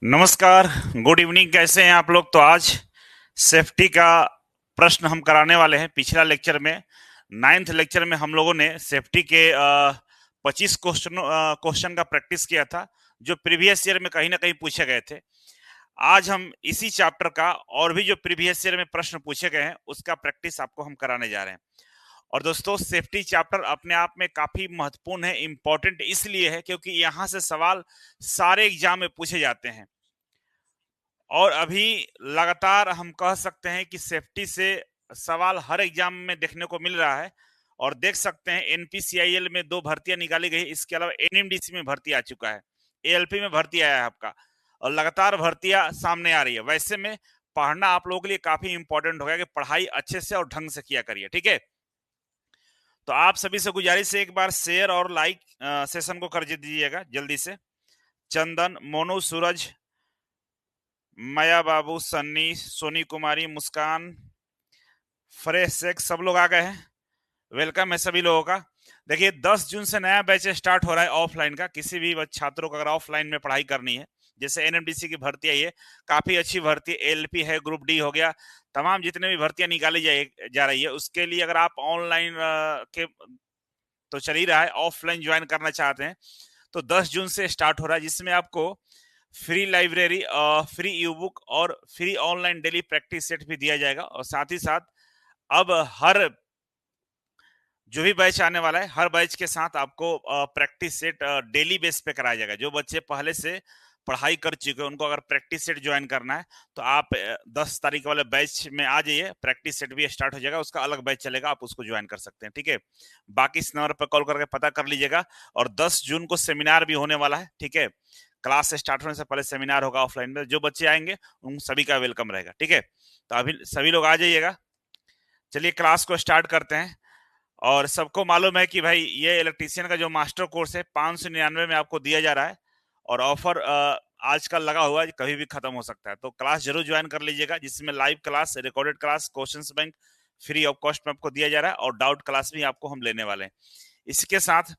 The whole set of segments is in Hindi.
नमस्कार। Good evening. कैसे हैं आप लोग? तो आज सेफ्टी का प्रश्न हम कराने वाले हैं। पिछला लेक्चर में, नाइन्थ लेक्चर में हम लोगों ने सेफ्टी के 25 क्वेश्चन का प्रैक्टिस किया था, जो प्रीवियस ईयर में कहीं ना कहीं पूछे गए थे। आज हम इसी चैप्टर का और भी जो प्रीवियस ईयर में प्रश्न पूछे गए हैं उसका प्रैक्टिस आपको हम कराने जा रहे हैं। और दोस्तों, सेफ्टी चैप्टर अपने आप में काफी महत्वपूर्ण है, इंपॉर्टेंट इसलिए है क्योंकि यहाँ से सवाल सारे एग्जाम में पूछे जाते हैं। और अभी लगातार हम कह सकते हैं कि सेफ्टी से सवाल हर एग्जाम में देखने को मिल रहा है। और देख सकते हैं एनपीसीआईएल में 2 भर्तियां निकाली गई, इसके अलावा एनएमडीसी में भर्ती आ चुका है, एएलपी में भर्ती आया है आपका, और लगातार भर्तियां सामने आ रही है। वैसे में पढ़ना आप लोगों के लिए काफी इंपॉर्टेंट हो गया कि पढ़ाई अच्छे से और ढंग से किया करिए, ठीक है। तो आप सभी से गुजारिश है, एक बार शेयर और लाइक सेशन को कर दीजिएगा जल्दी से। चंदन, मोनू, सूरज, माया बाबू, सन्नी, सोनी कुमारी, मुस्कान, फ्रेश शेख, सब लोग आ गए हैं। वेलकम है सभी लोगों का। देखिए, 10 जून से नया बैच स्टार्ट हो रहा है ऑफलाइन का। किसी भी छात्रों को अगर ऑफलाइन में पढ़ाई करनी है, जैसे एनएमडीसी की भर्ती आई है, काफी अच्छी भर्ती, एलपी है, ग्रुप डी हो गया, तमाम जितने भी भर्तियां निकाली जा रही है, उसके लिए अगर आप ऑनलाइन के तो चल ही रहा है, ऑफलाइन ज्वाइन करना चाहते हैं तो 10 जून से स्टार्ट हो रहा है, जिसमें आपको free library, free e book और free online daily practice set भी दिया जाएगा। और साथ ही साथ अब हर जो भी बैच आने वाला है, हर बैच के साथ आपको प्रैक्टिस सेट डेली बेस पे कराया जाएगा। जो बच्चे पहले से पढ़ाई कर चुके हैं, उनको अगर प्रैक्टिस सेट ज्वाइन करना है तो आप 10 तारीख वाले बैच में आ जाइए। प्रैक्टिस सेट भी स्टार्ट हो जाएगा, उसका अलग बैच चलेगा, आप उसको ज्वाइन कर सकते हैं, ठीक है। बाकी इस नंबर पर कॉल करके पता कर लीजिएगा। और 10 जून को सेमिनार भी होने वाला है, ठीक है। क्लास स्टार्ट होने से पहले सेमिनार होगा ऑफलाइन में, जो बच्चे आएंगे उन सभी का वेलकम रहेगा, ठीक है। तो अभी सभी लोग आ जाइएगा। चलिए क्लास को स्टार्ट करते हैं। और सबको मालूम है कि भाई ये इलेक्ट्रीशियन का जो मास्टर कोर्स है 599 में आपको दिया जा रहा है। और ऑफर आजकल लगा हुआ है, कभी भी खत्म हो सकता है। तो क्लास जरूर ज्वाइन कर लीजिएगा, जिसमें live class, recorded class, questions bank free of cost में आपको दिया जा रहा है, और डाउट क्लास भी आपको हम लेने वाले हैं। इसके साथ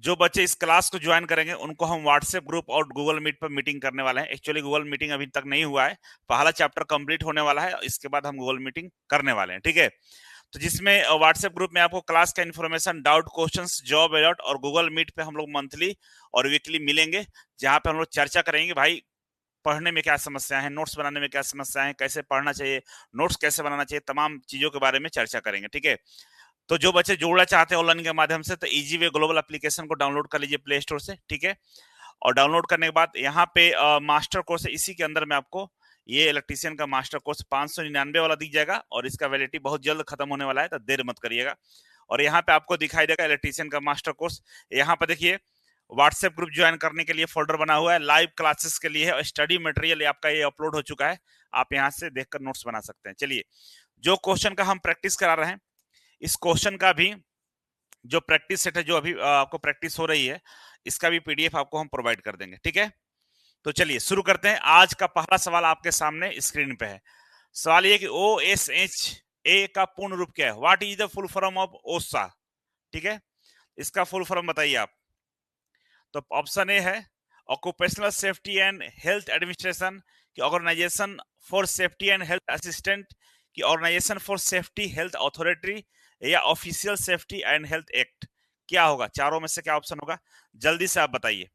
जो बच्चे इस क्लास को ज्वाइन करेंगे उनको हम व्हाट्सएप ग्रुप और गूगल मीट पर मीटिंग करने वाले हैं। एक्चुअली गूगल मीटिंग अभी तक नहीं हुआ है, पहला चैप्टर कंप्लीट होने वाला है, इसके बाद हम गूगल मीटिंग करने वाले हैं, ठीक है। तो जिसमें व्हाट्सएप ग्रुप में आपको क्लास का information, doubt, questions, job alert, और गूगल मीट पे हम लोग मंथली और वीकली मिलेंगे, जहां पे हम लोग चर्चा करेंगे भाई पढ़ने में क्या समस्या है, नोट्स बनाने में क्या समस्या है, कैसे पढ़ना चाहिए, नोट्स कैसे बनाना चाहिए, तमाम चीजों के बारे में चर्चा करेंगे, ठीक है। तो जो बच्चे जुड़ना चाहते हैं ऑनलाइन के माध्यम से, तो इजी वे ग्लोबल एप्लीकेशन को डाउनलोड कर लीजिए प्ले स्टोर से, ठीक है। और डाउनलोड करने के बाद यहाँ पे मास्टर कोर्स है, इसी के अंदर में आपको ये इलेक्ट्रीशियन का मास्टर कोर्स 599 वाला दी जाएगा, और इसका वैलिडिटी बहुत जल्द खत्म होने वाला है, तो देर मत करिएगा। और यहाँ पे आपको दिखाई देगा इलेक्ट्रीशियन का मास्टर कोर्स। यहाँ पे देखिए, व्हाट्सएप ग्रुप ज्वाइन करने के लिए फोल्डर बना हुआ है, लाइव क्लासेस के लिए है, और स्टडी मटेरियल आपका ये अपलोड हो चुका है, आप यहाँ से देखकर नोट्स बना सकते हैं। चलिए, जो क्वेश्चन का हम प्रैक्टिस करा रहे हैं, इस क्वेश्चन का भी जो प्रैक्टिस सेट है, जो अभी आपको प्रैक्टिस हो रही है, इसका भी पीडीएफ आपको हम प्रोवाइड कर देंगे, ठीक है। तो चलिए शुरू करते हैं। आज का पहला सवाल आपके सामने स्क्रीन पे है। सवाल ये कि ओ एस एच ए का पूर्ण रूप क्या है? What is the full form of ओसा? ठीक है, इसका फुल फॉर्म बताइए आप। तो ऑप्शन ए है occupational safety and health administration, की organisation for safety and health assistant, की organisation for safety health authority, या official safety and health act. क्या होगा चारों में से? क्या ऑप्शन होगा? जल्दी से आप बताइए।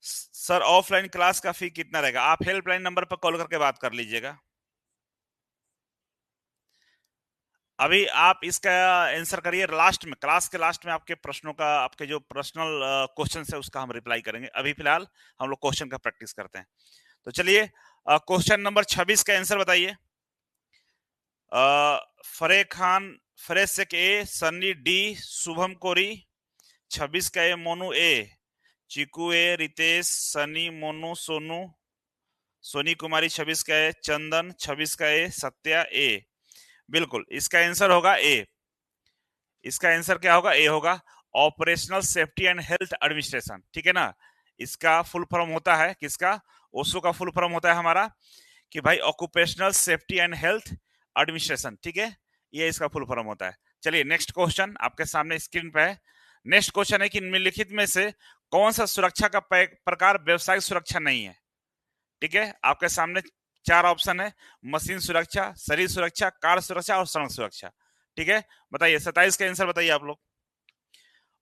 सर, ऑफलाइन क्लास का फी कितना रहेगा? आप हेल्पलाइन नंबर पर कॉल करके बात कर लीजिएगा। अभी आप इसका आंसर करिए लास्ट में, क्लास के लास्ट में आपके प्रश्नों का, आपके जो पर्सनल क्वेश्चन है उसका हम रिप्लाई करेंगे। अभी फिलहाल हम लोग क्वेश्चन का प्रैक्टिस करते हैं। तो चलिए, क्वेश्चन नंबर 26 का आंसर बताइए। फरे खान, फरेज से ए, सन्नी डी, शुभम कोरी। 26 का ए मोनू ए, चिकू ए, रितेश, सनी, मोनू, सोनू, सोनी कुमारी। 26 का ए चंदन, 26 का ए सत्या ए। बिल्कुल, इसका आंसर होगा ए। इसका आंसर क्या होगा? ए होगा, operational safety and health administration, ठीक है ना। इसका फुल फॉर्म होता है किसका? ओसो का फुल फॉर्म होता है हमारा कि भाई occupational safety and health administration, ठीक है। ये इसका फुल फॉर्म होता है। चलिए नेक्स्ट क्वेश्चन आपके सामने स्क्रीन पे है। नेक्स्ट क्वेश्चन है कि निम्नलिखित में से कौन सा सुरक्षा का प्रकार व्यवसायिक सुरक्षा नहीं है। ठीक है, आपके सामने चार ऑप्शन है, मशीन सुरक्षा, शरीर सुरक्षा, कार सुरक्षा और सड़क सुरक्षा। ठीक है, बताइए 27 का आंसर बताइए आप लोग।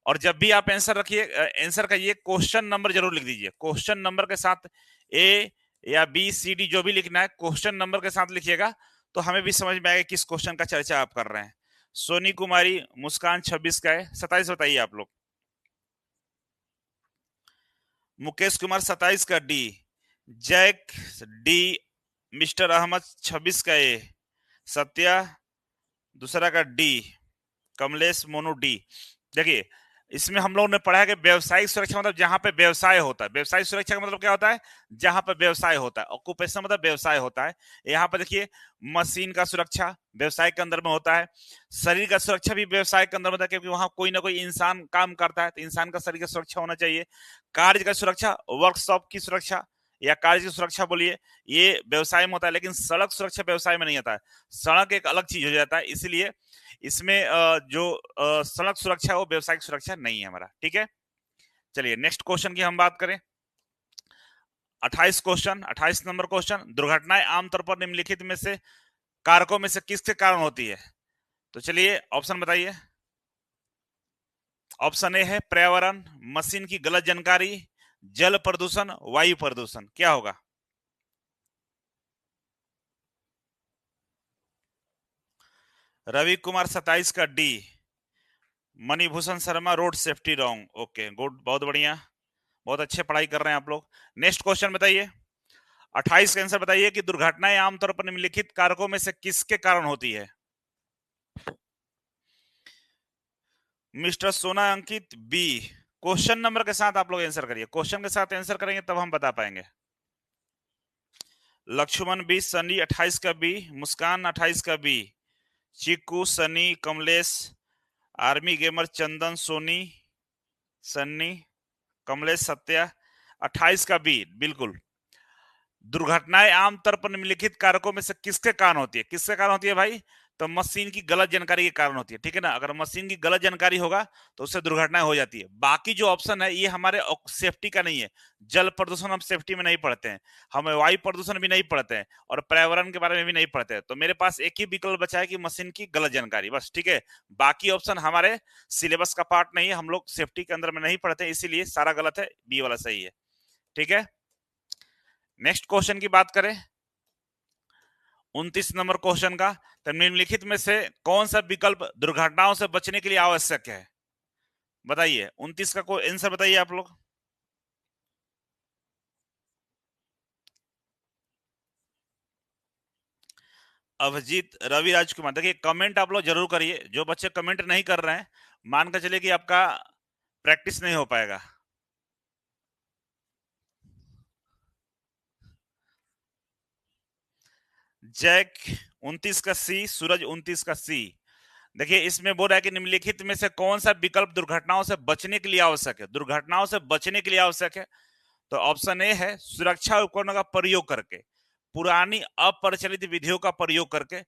और जब भी आप आंसर रखिए, आंसर का ये क्वेश्चन नंबर जरूर लिख दीजिए। क्वेश्चन नंबर के साथ ए या बी सी डी जो भी लिखना है क्वेश्चन नंबर के साथ लिखिएगा, तो हमें भी समझ में आएगा किस क्वेश्चन का चर्चा आप कर रहे हैं। सोनी कुमारी मुस्कान 26 का है, 27 बताइए आप लोग। मुकेश कुमार 27 का D, Jack D, mister Ahmad 26 का ए, सत्या दूसरा का डी, कमलेश मोनू डी। देखिए, इसमें हम लोगों ने पढ़ा है कि व्यवसायिक सुरक्षा मतलब जहां पे व्यवसाय होता है। व्यवसायिक सुरक्षा का मतलब क्या होता है, जहां पे व्यवसाय होता है। ऑक्यूपेशन मतलब व्यवसाय होता है। यहाँ पे देखिए, मशीन का सुरक्षा व्यवसाय के अंदर में होता है। शरीर का सुरक्षा भी व्यवसाय के अंदर होता है, क्योंकि वहां कोई ना कोई इंसान काम करता है, तो इंसान का शरीर का सुरक्षा होना चाहिए। कार्य का सुरक्षा, वर्कशॉप की सुरक्षा या कार्य की सुरक्षा बोलिए, ये व्यवसाय में होता है। लेकिन सड़क सुरक्षा व्यवसाय में नहीं आता है, सड़क एक अलग चीज हो जाता है। इसलिए इसमें जो सड़क सुरक्षा है वो व्यवसायिक सुरक्षा नहीं है हमारा। ठीक है, चलिए नेक्स्ट क्वेश्चन की हम बात करें। 28 क्वेश्चन, 28 नंबर क्वेश्चन, दुर्घटनाएं आमतौर पर निम्नलिखित में से कारकों में से किसके कारण होती है। तो चलिए ऑप्शन बताइए। ऑप्शन ए है पर्यावरण, मशीन की गलत जानकारी, जल प्रदूषण, वायु प्रदूषण। क्या होगा? रवि कुमार 27 का D, Manibhushan Sharma road safety wrong. Okay good, बहुत बढ़िया, बहुत अच्छे पढ़ाई कर रहे हैं आप लोग। नेक्स्ट क्वेश्चन बताइए, 28 का आंसर बताइए कि दुर्घटनाएं आमतौर पर निम्नलिखित कारकों में से किसके कारण होती है। मिस्टर सोना अंकित बी। क्वेश्चन नंबर के साथ आप लोग आंसर करिए, क्वेश्चन के साथ आंसर करेंगे तब हम बता पाएंगे। लक्ष्मण बी, सनी 28 का बी, मुस्कान 28 का बी, चीकू, सनी, कमलेश, आर्मी गेमर, चंदन, सोनी, सन्नी, कमलेश, सत्या 28 का बी बिल्कुल। दुर्घटनाएं आमतौर पर निम्नलिखित कारकों में से किसके कारण होती है? किसके कारण होती है भाई? तो मशीन की गलत जानकारी के कारण होती है। ठीक है ना, अगर मशीन की गलत जानकारी होगा तो उससे दुर्घटनाएं हो जाती है। बाकी जो ऑप्शन है ये हमारे सेफ्टी का नहीं है। जल प्रदूषण हम सेफ्टी में नहीं पढ़ते हैं, हम वायु प्रदूषण भी नहीं पढ़ते हैं, और पर्यावरण के बारे में भी नहीं पढ़ते हैं। तो मेरे पास एक ही विकल्प बचा है कि मशीन की गलत जानकारी, बस। ठीक है, बाकी ऑप्शन हमारे सिलेबस का पार्ट नहीं है, हम लोग सेफ्टी के अंदर में नहीं पढ़ते, इसीलिए सारा गलत है, बी वाला सही है। ठीक है, नेक्स्ट क्वेश्चन की बात करें, 29 नंबर क्वेश्चन का, तो निम्नलिखित में से कौन सा विकल्प दुर्घटनाओं से बचने के लिए आवश्यक है? बताइए 29 का कोई आंसर बताइए आप लोग। अभिजीत रवि राजकुमार, देखिए कमेंट आप लोग जरूर करिए। जो बच्चे कमेंट नहीं कर रहे हैं, मान कर चलिए कि आपका प्रैक्टिस नहीं हो पाएगा। जैक 29 का सी, सूरज 29 का सी। देखिए इसमें बोल रहा है कि निम्नलिखित में से कौन सा विकल्प दुर्घटनाओं से बचने के लिए आवश्यक है। दुर्घटनाओं से बचने के लिए आवश्यक है, तो ऑप्शन ए है सुरक्षा उपकरणों का प्रयोग करके, पुरानी अप्रचलित विधियों का प्रयोग करके,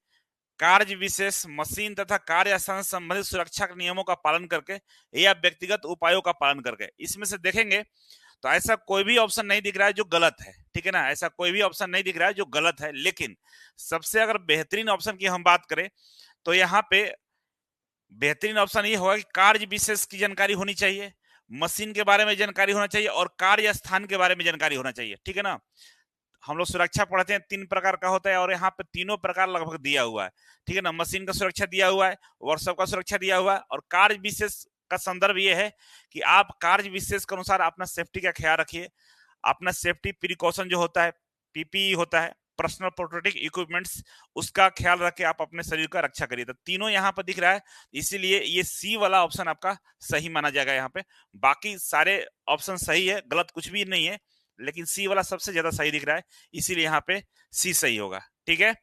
कार्य विशेष मशीन तथा कार्य स्थान संबंधित सुरक्षा के नियमों का पालन करके, या व्यक्तिगत उपायों का पालन करके। इसमें से देखेंगे तो ऐसा कोई भी ऑप्शन नहीं दिख रहा है जो गलत है। ठीक है ना, ऐसा कोई भी ऑप्शन नहीं दिख रहा है जो गलत है। लेकिन सबसे अगर बेहतरीन ऑप्शन की हम बात करें तो यहाँ पे बेहतरीन ऑप्शन ये होगा कि कार्य विशेष की जानकारी होनी चाहिए, मशीन के बारे में जानकारी होना चाहिए, और कार्य स्थान के बारे में जानकारी होना चाहिए। ठीक है ना, हम लोग सुरक्षा पढ़ते हैं 3 प्रकार का होता है, और यहाँ पे तीनों प्रकार लगभग दिया हुआ है। ठीक है ना, मशीन का सुरक्षा दिया हुआ है, वर्कशॉप का सुरक्षा दिया हुआ है, और कार्य विशेष का संदर्भ ये है कि आप कार्य विशेष के अनुसार अपना सेफ्टी का ख्याल रखिए। अपना सेफ्टी प्रिकॉशन जो होता है, पीपीई होता है, पर्सनल प्रोटेक्टिव इक्विपमेंट्स, उसका ख्याल रख के आप अपने शरीर का रक्षा करिए। तो तीनों यहाँ पर दिख रहा है, इसीलिए ये सी वाला ऑप्शन आपका सही माना जाएगा यहाँ पे। बाकी सारे ऑप्शन सही है, गलत कुछ भी नहीं है, लेकिन सी वाला सबसे ज्यादा सही दिख रहा है, इसीलिए यहाँ पे सी सही होगा। ठीक है,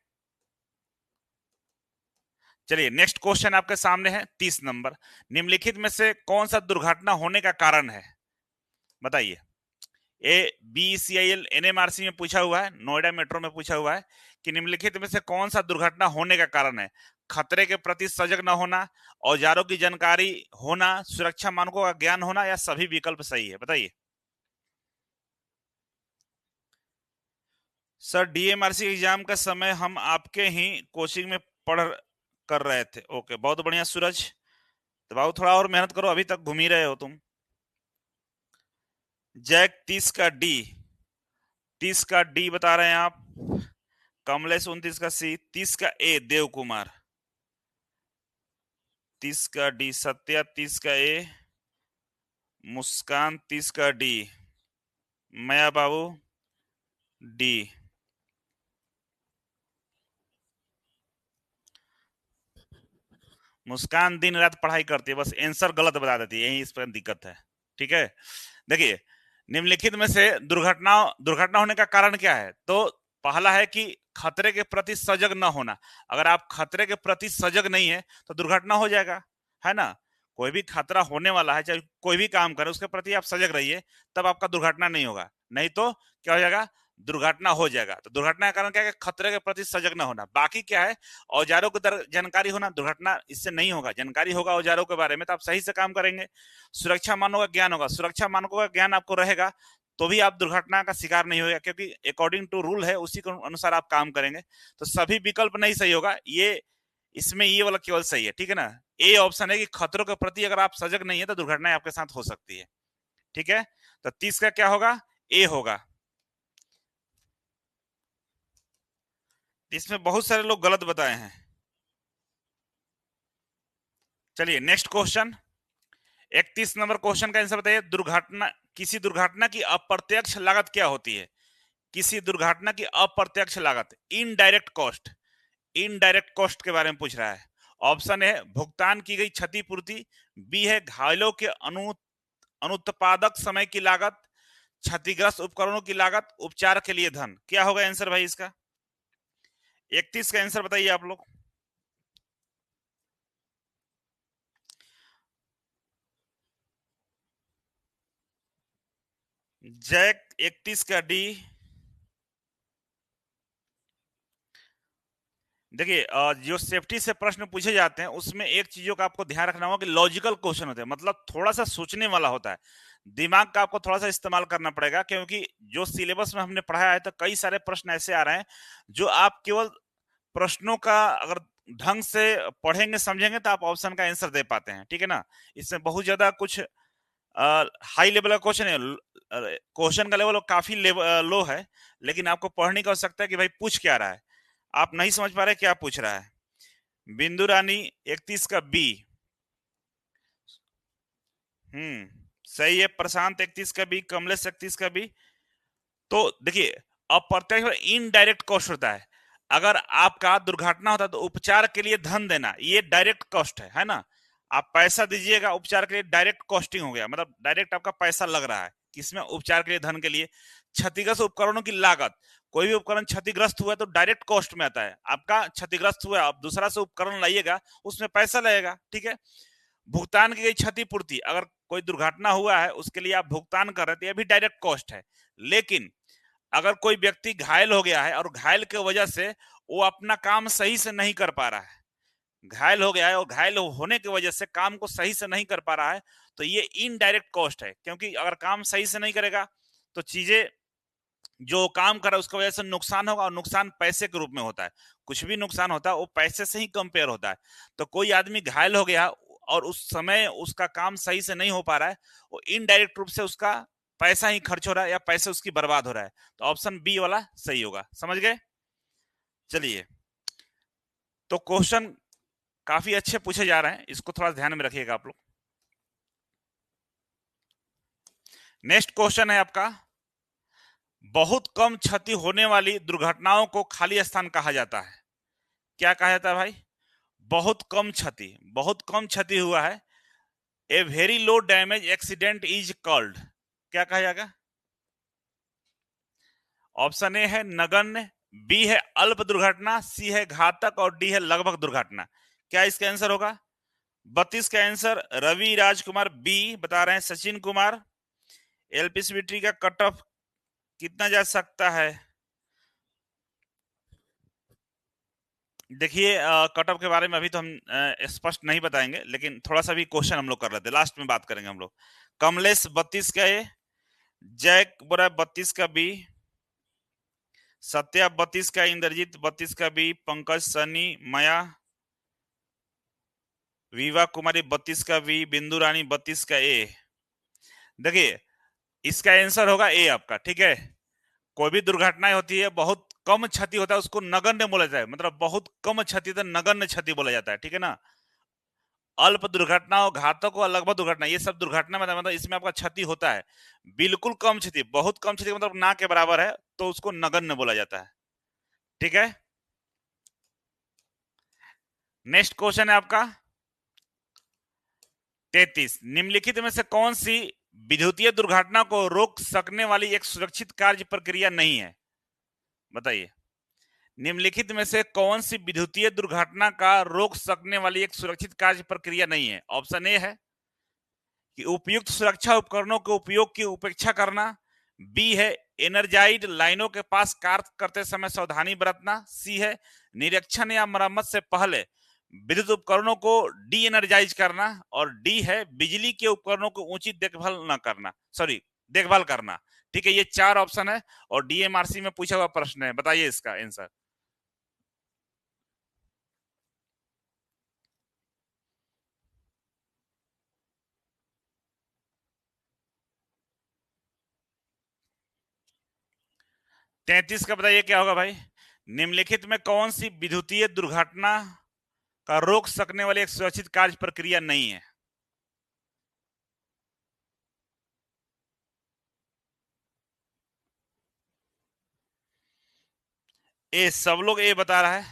चलिए नेक्स्ट क्वेश्चन आपके सामने है 30 नंबर, निम्नलिखित में से कौन सा दुर्घटना होने का कारण है? बताइए। BECIL NMRC में पूछा हुआ है, नोएडा मेट्रो में पूछा हुआ है कि निम्नलिखित में से कौन सा दुर्घटना होने का कारण है? खतरे के प्रति सजग न होना, औजारों की जानकारी होना, सुरक्षा मानकों का ज्ञान होना, या सभी विकल्प सही है? बताइए सर। DMRC एग्जाम का समय हम आपके ही कोचिंग में पढ़ कर रहे थे। ओके, बहुत बढ़िया सूरज। तो बाबू थोड़ा और मेहनत करो, अभी तक घूम ही रहे हो तुम। जैक 30 का डी, 30 का डी बता रहे हैं आप। कमलेश 29 का सी, 30 का ए देव कुमार, 30 का डी सत्या, 30 का ए मुस्कान, 30 का डी मया बाबू डी। मुस्कान दिन रात पढ़ाई करती है, बस आंसर गलत बता देती है, यही इस पर दिक्कत है। ठीक है, देखिए निम्नलिखित में से दुर्घटना होने का कारण क्या है? तो पहला है कि खतरे के प्रति सजग न होना। अगर आप खतरे के प्रति सजग नहीं है तो दुर्घटना हो जाएगा, है ना। कोई भी खतरा होने वाला है, चाहे कोई भी काम करे, उसके प्रति आप सजग रहिए, तब आपका दुर्घटना नहीं होगा। नहीं तो क्या हो जाएगा? दुर्घटना हो जाएगा। तो दुर्घटना का कारण क्या है? खतरे के प्रति सजग न होना। बाकी क्या है? औजारों की जानकारी होना। दुर्घटना इससे नहीं होगा, जानकारी होगा औजारों के बारे में तो आप सही से काम करेंगे। सुरक्षा मानकों का ज्ञान होगा, सुरक्षा मानकों का ज्ञान आपको रहेगा तो भी आप दुर्घटना का शिकार नहीं होगा, क्योंकि अकॉर्डिंग टू रूल है, उसी के अनुसार आप काम करेंगे। तो सभी विकल्प नहीं सही होगा, ये इसमें ये वाला केवल सही है। ठीक है ना। ए ऑप्शन है कि खतरों के प्रति अगर आप सजग नहीं है तो दुर्घटनाएं आपके साथ हो सकती है। ठीक है, तो 30 का क्या होगा? ए होगा। इसमें बहुत सारे लोग गलत बताए हैं। चलिए नेक्स्ट क्वेश्चन, 31 नंबर क्वेश्चन का आंसर बताइए। किसी दुर्घटना की अप्रत्यक्ष लागत क्या होती है? किसी दुर्घटना की अप्रत्यक्ष लागत, इनडायरेक्ट कॉस्ट। इनडायरेक्ट कॉस्ट के बारे में पूछ रहा है। ऑप्शन है भुगतान की गई क्षतिपूर्ति, बी है घायलों के अनुत्पादक समय की लागत, क्षतिग्रस्त उपकरणों की लागत, उपचार के लिए धन। क्या होगा आंसर भाई इसका? 31 का आंसर बताइए आप लोग। जैक 31 का डी। देखिए जो सेफ्टी से प्रश्न पूछे जाते हैं उसमें एक चीजों का आपको ध्यान रखना होगा कि लॉजिकल क्वेश्चन होते हैं, मतलब थोड़ा सा सोचने वाला होता है। दिमाग का आपको थोड़ा सा इस्तेमाल करना पड़ेगा, क्योंकि जो सिलेबस में हमने पढ़ाया है तो कई सारे प्रश्न ऐसे आ रहे हैं जो आप केवल प्रश्नों का अगर ढंग से पढ़ेंगे समझेंगे तो आप ऑप्शन का आंसर दे पाते हैं। ठीक है ना। इसमें बहुत ज्यादा कुछ हाई लेवल का क्वेश्चन है, क्वेश्चन का लेवल काफी लो है, लेकिन आपको पढ़ने की आवश्यकता है कि भाई पूछ क्या रहा है। आप नहीं समझ पा रहे क्या पूछ रहा है। बिंदु रानी 31 का बी। सही है। प्रशांत 31 का बी, कमलेश 31 का बी। तो देखिए अप्रत्यक्ष इनडायरेक्ट कॉस्ट होता है। अगर आपका दुर्घटना होता है तो उपचार के लिए धन देना, ये डायरेक्ट कॉस्ट है ना। आप पैसा दीजिएगा उपचार के लिए, डायरेक्ट कॉस्टिंग हो गया, मतलब डायरेक्ट आपका पैसा लग रहा है किसमें? उपचार के लिए, धन के लिए। क्षतिग्रस्त उपकरणों की लागत, कोई भी उपकरण क्षतिग्रस्त हुआ है तो डायरेक्ट कॉस्ट में आता है। आपका क्षतिग्रस्त हुआ, आप दूसरा से उपकरण लाइएगा, उसमें पैसा लगेगा। ठीक है। भुगतान की गई क्षतिपूर्ति, अगर कोई दुर्घटना हुआ है उसके लिए आप भुगतान कर रहे थे, ये भी डायरेक्ट कॉस्ट है। लेकिन अगर कोई व्यक्ति घायल हो गया है और घायल की वजह से वो अपना काम सही से नहीं कर पा रहा है, घायल हो गया है और घायल होने की वजह से काम को सही से नहीं कर पा रहा है, तो ये इनडायरेक्ट कॉस्ट है। क्योंकि अगर काम सही से नहीं करेगा तो चीजें जो काम कर रहा है उसकी वजह से नुकसान होगा, और नुकसान पैसे के रूप में होता है। कुछ भी नुकसान होता है वो पैसे से ही कंपेयर होता है। तो कोई आदमी घायल हो गया और उस समय उसका काम सही से नहीं हो पा रहा है, वो इनडायरेक्ट रूप से उसका पैसा ही खर्च हो रहा है या पैसे उसकी बर्बाद हो रहा है। तो ऑप्शन बी वाला सही होगा। समझ गए? चलिए, तो क्वेश्चन काफी अच्छे पूछे जा रहे हैं, इसको थोड़ा ध्यान में रखिएगा आप लोग। नेक्स्ट क्वेश्चन है आपका, बहुत कम क्षति होने वाली दुर्घटनाओं को खाली स्थान कहा जाता है। क्या कहा जाता है भाई? बहुत कम क्षति, बहुत कम क्षति हुआ है, a very low damage accident is called. क्या कहा जाएगा? ऑप्शन ए है नगण्य, बी है अल्प दुर्घटना, सी है घातक, और डी है लगभग दुर्घटना। क्या इसका आंसर होगा? 32 का आंसर रवि राजकुमार बी बता रहे हैं। सचिन कुमार, एलपीसीबीटी का कट ऑफ कितना जा सकता है? देखिए कट ऑफ के बारे में अभी तो हम स्पष्ट नहीं बताएंगे, लेकिन थोड़ा सा भी क्वेश्चन हम लोग कर लेते हैं, लास्ट में बात करेंगे हम लोग। कमलेश 32 का ए, जैक बोरा 32 का बी, सत्या 32 का, इंद्रजीत 32 का बी, पंकज, सनी, माया, विवा कुमारी 32 का बी, बिंदु रानी 32 का ए। देखिए इसका आंसर होगा ए आपका, ठीक है। कोई भी दुर्घटनाएं होती है, बहुत कम क्षति होता है, उसको नगण्य बोला जाता है, मतलब बहुत कम क्षति तो नगण्य क्षति बोला जाता है, ठीक है ना। अल्प दुर्घटना और घातक और लगभग दुर्घटना, ये सब दुर्घटना मतलब इसमें आपका क्षति होता है, बिल्कुल कम क्षति, बहुत कम क्षति मतलब ना के बराबर है, तो उसको नगण्य बोला जाता है, ठीक है। नेक्स्ट क्वेश्चन है आपका 33, निम्नलिखित में से कौन सी विद्युतीय दुर्घटना को रोक सकने वाली एक सुरक्षित कार्य प्रक्रिया नहीं है? बताइए, निम्नलिखित में से कौन सी विद्युतीय दुर्घटना का रोक सकने वाली एक सुरक्षित कार्य प्रक्रिया नहीं है? ऑप्शन ए है कि उपयुक्त सुरक्षा उपकरणों के उपयोग की उपेक्षा करना, बी है एनर्जाइड लाइनों के पास कार्य करते समय सावधानी बरतना, सी है निरीक्षण या मरम्मत से पहले विद्युत उपकरणों को डी एनर्जाइज करना, और डी है बिजली के उपकरणों को उचित देखभाल न करना, सॉरी देखभाल करना। ठीक है, ये चार ऑप्शन है और डीएमआरसी में पूछा हुआ प्रश्न है, बताइए इसका आंसर। तैतीस का बताइए क्या होगा भाई? निम्नलिखित में कौन सी विद्युतीय दुर्घटना का रोक सकने वाली एक सुरक्षित कार्य प्रक्रिया नहीं है? ए, सब लोग ए बता रहा है,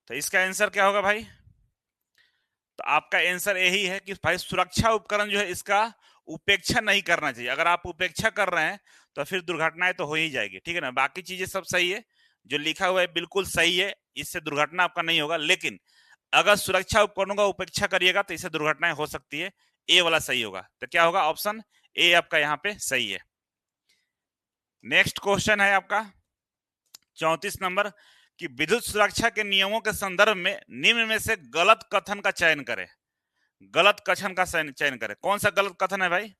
तो इसका आंसर क्या होगा भाई? तो आपका आंसर यही है कि भाई सुरक्षा उपकरण जो है इसका उपेक्षा नहीं करना चाहिए। अगर आप उपेक्षा कर रहे हैं तो फिर दुर्घटनाएं तो हो ही जाएगी, ठीक है ना। बाकी चीजें सब सही है, जो लिखा हुआ है बिल्कुल सही है, इससे दुर्घटना आपका नहीं होगा, लेकिन अगर सुरक्षा उपकरणों का उपेक्षा करिएगा तो इससे दुर्घटनाएं हो सकती है। ए वाला सही होगा, तो क्या होगा? ऑप्शन ए आपका यहाँ पे सही है। नेक्स्ट क्वेश्चन है आपका 34 नंबर कि विद्युत सुरक्षा के नियमों के संदर्भ में निम्न में से गलत कथन का चयन करें। गलत कथन का चयन करें। कौन सा गलत कथन है भाई?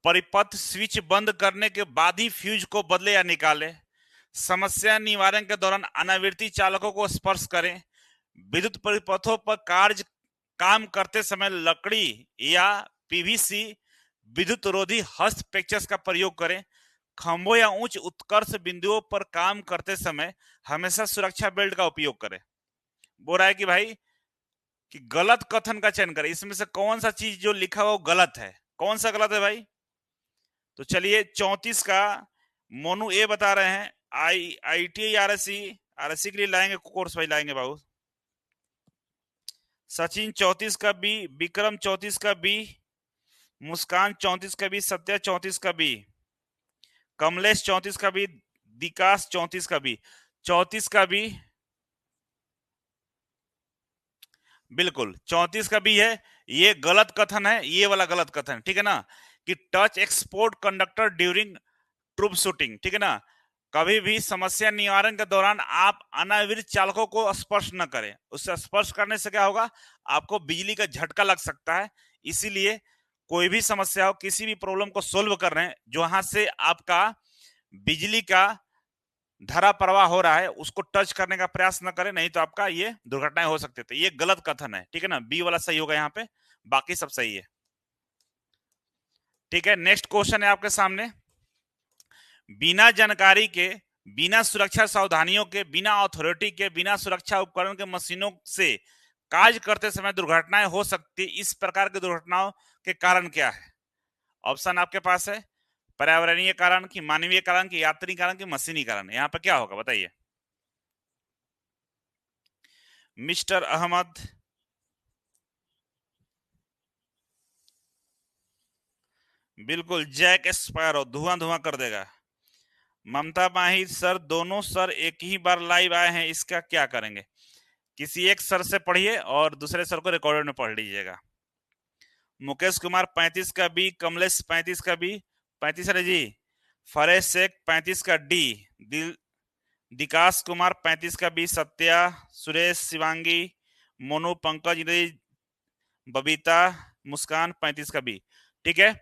परिपथ स्विच बंद करने के बाद ही फ्यूज को बदले या निकाले, समस्या निवारण के दौरान अनावृत्ति चालकों को स्पर्श करें, विद्युत परिपथों पर काम करते समय लकड़ी या पीवीसी विद्युत रोधी हस्त पेचकस का प्रयोग करें, खंभों या उच्च उत्कर्ष बिंदुओं पर काम करते समय हमेशा सुरक्षा बेल्ट का उपयोग करें। बोल रहा है कि भाई कि गलत कथन का चयन करें, इसमें से कौन सा चीज जो लिखा हुआ वो गलत है? कौन सा गलत है भाई? तो चलिए 34 का मोनू ए बता रहे हैं, आई टी आरएससी के लिए लाएंगे कोर्स भाई, लाएंगे बाबू। सचिन 34 का बी, विक्रम 34 का बी, मुस्कान 34 का बी, सत्या 34 का बी, कमलेश 34 का बी, विकास 34 का बी। 34 का बी, बिल्कुल 34 का बी है। ये गलत कथन है, ये वाला गलत कथन, ठीक है ना, कि touch export conductor during troop shooting, ठीक है ना। कभी भी समस्या निवारण के दौरान आप अनावृत चालकों को स्पर्श न करें, उससे स्पर्श करने से क्या होगा? आपको बिजली का झटका लग सकता है। इसीलिए कोई भी समस्या हो, किसी भी प्रॉब्लम को सोल्व कर रहे हैं, जहां से आपका बिजली का धारा प्रवाह हो रहा है, उसको टच करने का प्रयास न करें, नहीं तो आपका ये दुर्घटनाएं हो सकती है। तो ये गलत कथन है, ठीक है ना, बी वाला सही होगा यहाँ पे, बाकी सब सही है। ठीक है, नेक्स्ट क्वेश्चन है आपके सामने, बिना जानकारी के, बिना सुरक्षा सावधानियों के, बिना अथॉरिटी के, बिना सुरक्षा उपकरण के मशीनों से कार्य करते समय दुर्घटनाएं हो सकती, इस प्रकार की दुर्घटनाओं के कारण क्या है? ऑप्शन आपके पास है, पर्यावरणीय कारण की, मानवीय कारण की, यात्री कारण की, मशीनी कारण। यहाँ पर क्या होगा बताइए मिस्टर अहमद? बिल्कुल जैक स्पैरो, धुआं धुआं कर देगा। ममता माहिर सर, दोनों सर एक ही बार लाइव आए हैं, इसका क्या करेंगे? किसी एक सर से पढ़िए और दूसरे सर को रिकॉर्डेड में पढ़ लीजिएगा। मुकेश कुमार 35 का बी, कमलेश 35 का बी, 35 है जी। फरेश शेख 35 का डी, विकास कुमार 35 का बी, सत्या, सुरेश, शिवांगी, मोनू, पंकज, बबीता, मुस्कान 35 का बी। ठीक है,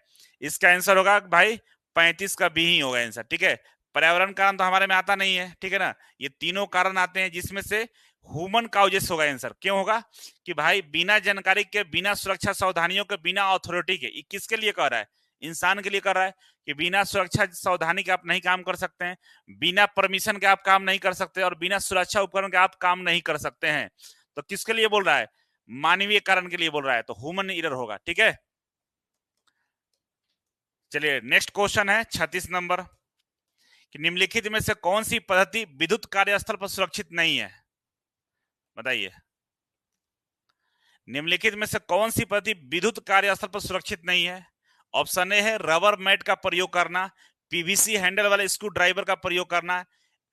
इसका आंसर होगा भाई 35 का बी ही होगा आंसर। ठीक है, पर्यावरण कारण तो हमारे में आता नहीं है, ठीक है ना। ये तीनों कारण आते हैं जिसमें से ह्यूमन काउजेस होगा आंसर। क्यों होगा कि भाई बिना जानकारी के, बिना सुरक्षा सावधानियों के, बिना अथॉरिटी के, ये किसके लिए कर रहा है? इंसान के लिए कर रहा है कि बिना सुरक्षा सावधानी के आप नहीं काम कर सकते हैं, बिना परमिशन के आप काम नहीं कर सकते, और बिना सुरक्षा उपकरण के आप काम नहीं कर सकते हैं। तो किसके लिए बोल रहा है? मानवीय कारण के लिए बोल रहा है, तो ह्यूमन एरर होगा। ठीक है, चलिए नेक्स्ट क्वेश्चन है 36 नंबर कि निम्नलिखित में से कौन सी पद्धति विद्युत कार्यस्थल पर सुरक्षित नहीं है? बताइए, निम्नलिखित में से कौन सी पद्धति विद्युत कार्यस्थल पर सुरक्षित नहीं है? ऑप्शन ए है रबर मैट का प्रयोग करना, पीवीसी हैंडल वाले स्क्रू ड्राइवर का प्रयोग करना,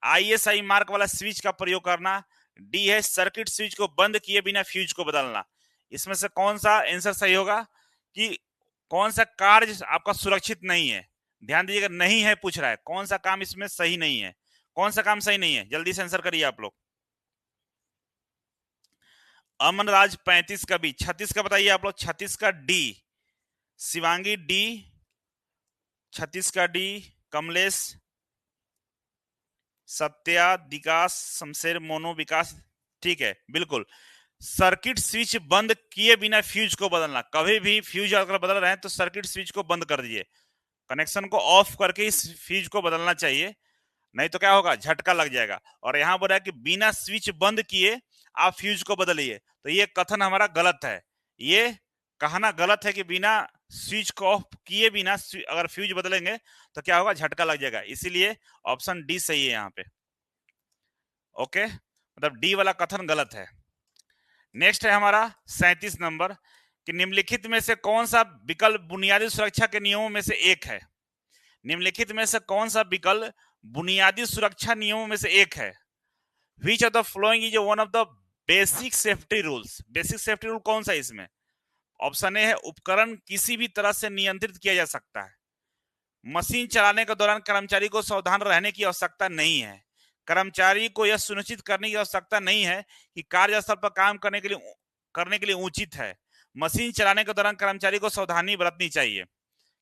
आईएसआई मार्क वाला स्विच का प्रयोग करना, डी है सर्किट स्विच को बंद किए बिना फ्यूज को बदलना। इसमें से कौन सा आंसर सही होगा कि कौन सा कार्य आपका सुरक्षित नहीं है? ध्यान दीजिएगा, नहीं है पूछ रहा है, कौन सा काम इसमें सही नहीं है? कौन सा काम सही नहीं है? जल्दी से आंसर करिए आप लोग। अमन राज 35 का बी, 36 का बताइए आप लोग। 36 का डी, शिवांगी डी, 36 का डी, कमलेश, सत्या, विकास, शमशेर, मोनू, विकास। ठीक है, बिल्कुल। सर्किट स्विच बंद किए बिना फ्यूज को बदलना। कभी भी फ्यूज अगर बदल रहे हैं तो सर्किट स्विच को बंद कर दीजिए, कनेक्शन को ऑफ करके इस फ्यूज को बदलना चाहिए, नहीं तो क्या होगा, झटका लग जाएगा। और यहां बोल रहा है कि बिना स्विच बंद किए आप फ्यूज को बदलिए, तो ये कथन हमारा गलत है। ये कहना गलत है कि बिना स्विच को ऑफ किए बिना अगर फ्यूज बदलेंगे तो क्या होगा, झटका लग जाएगा। इसीलिए ऑप्शन डी सही है यहाँ पे। ओके, मतलब डी वाला कथन गलत है। नेक्स्ट है हमारा 37 नंबर कि निम्नलिखित में से कौन सा विकल्प बुनियादी सुरक्षा के नियमों में से एक है? निम्नलिखित में से कौन सा विकल्प बुनियादी सुरक्षा नियमों में से एक है? Which of the following is one of the basic safety rules? Basic safety rule कौन सा है इसमें? ऑप्शन ए है उपकरण किसी भी तरह से नियंत्रित किया जा सकता है, मशीन चलाने के दौरान कर्मचारी को सावधान रहने की आवश्यकता नहीं है, कर्मचारी को यह सुनिश्चित करने की आवश्यकता नहीं है कि कार्यस्थल पर काम करने के लिए उचित है, मशीन चलाने के दौरान कर्मचारी को सावधानी बरतनी चाहिए।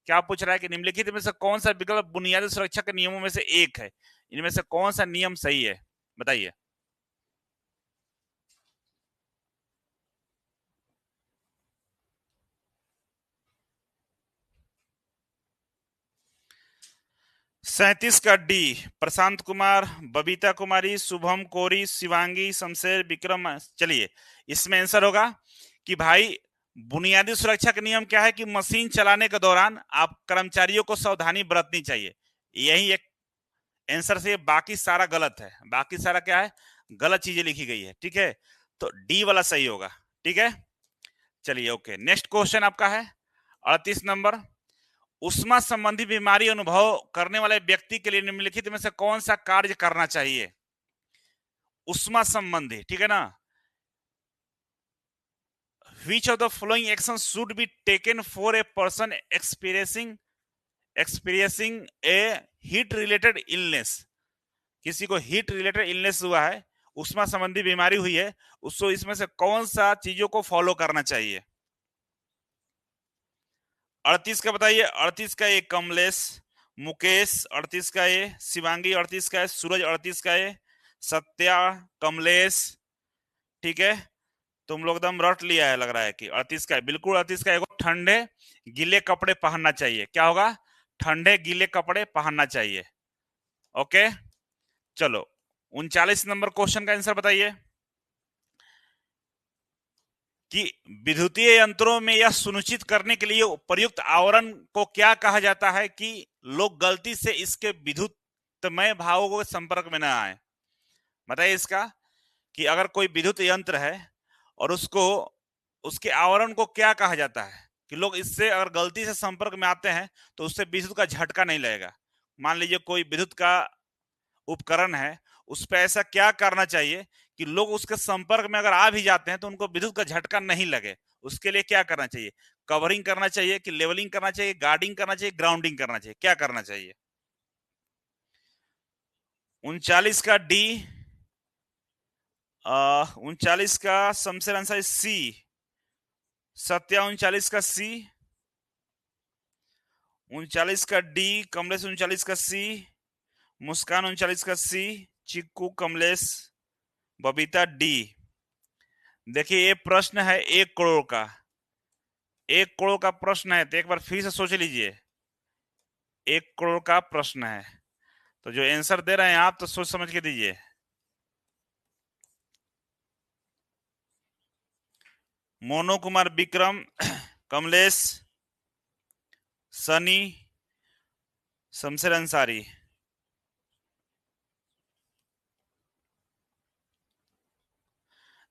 क्या पूछ रहा है कि निम्नलिखित में से कौन सा विकल्प बुनियादी सुरक्षा के नियमों में से एक है? इनमें से कौन सा नियम सही है? बताइए। सैतीस का डी, प्रशांत कुमार, बबीता कुमारी, शुभम कोरी, शिवांगी, शमशेर, विक्रम। चलिए, इसमें आंसर होगा कि भाई बुनियादी सुरक्षा के नियम क्या है कि मशीन चलाने के दौरान आप कर्मचारियों को सावधानी बरतनी चाहिए। यही एक आंसर से, बाकी सारा गलत है। बाकी सारा क्या है, गलत चीजें लिखी गई है। ठीक है, तो डी वाला सही होगा। ठीक है, चलिए ओके। नेक्स्ट क्वेश्चन आपका है 38 नंबर, उष्मा संबंधी बीमारी अनुभव करने वाले व्यक्ति के लिए निम्नलिखित में से कौन सा कार्य करना चाहिए? उष्मा संबंधी, ठीक है ना। Which of the following actions should be taken for a person experiencing a heat related illness? किसी को हीट रिलेटेड इलनेस हुआ है, उष्मा संबंधी बीमारी हुई है, उसको इसमें से कौन सा चीजों को फॉलो करना चाहिए? 38 का बताइए। 38 का ए कमलेश, मुकेश 38 का ए, शिवांगी 38 का ए, सूरज 38 का ए, सत्या, कमलेश। ठीक है, तुम लोग एकदम रट लिया है लग रहा है कि 38 का है। बिल्कुल 38 का है। ठंडे गीले कपड़े पहनना चाहिए। क्या होगा, ठंडे गीले कपड़े पहनना चाहिए। ओके, चलो 39 नंबर क्वेश्चन का आंसर बताइए कि विद्युतीय यंत्रों में यह सुनिश्चित करने के लिए प्रयुक्त आवरण को क्या कहा जाता है कि लोग गलती से इसके विद्युतमय भागों के संपर्क में न आए? बताइए इसका कि अगर कोई विद्युत यंत्र है और उसके आवरण को क्या कहा जाता है कि लोग इससे अगर गलती से संपर्क में आते हैं तो उससे विद्युत का झटका नहीं लगेगा। मान लीजिए कोई विद्युत का उपकरण है, उस पर ऐसा क्या करना चाहिए कि लोग उसके संपर्क में अगर आ भी जाते हैं तो उनको विद्युत का झटका नहीं लगे, उसके लिए क्या करना चाहिए? कवरिंग करना चाहिए कि लेवलिंग करना चाहिए, गार्डिंग करना चाहिए, ग्राउंडिंग करना चाहिए, क्या करना चाहिए? 39 का डी, 39 का शमशेर आंसर सी, सत्या 39 का सी, 39 का डी, कमलेश 39 का सी, मुस्कान 39 का सी, चिक्कू, कमलेश, बबीता डी। देखिए ये प्रश्न है 1 करोड़ का, 1 करोड़ का प्रश्न है, तो एक बार फिर से सोच लीजिए, 1 करोड़ का प्रश्न है, तो जो आंसर दे रहे हैं आप तो सोच समझ के दीजिए। मोनू कुमार विक्रम, कमलेश, सनी, शमशेर अंसारी।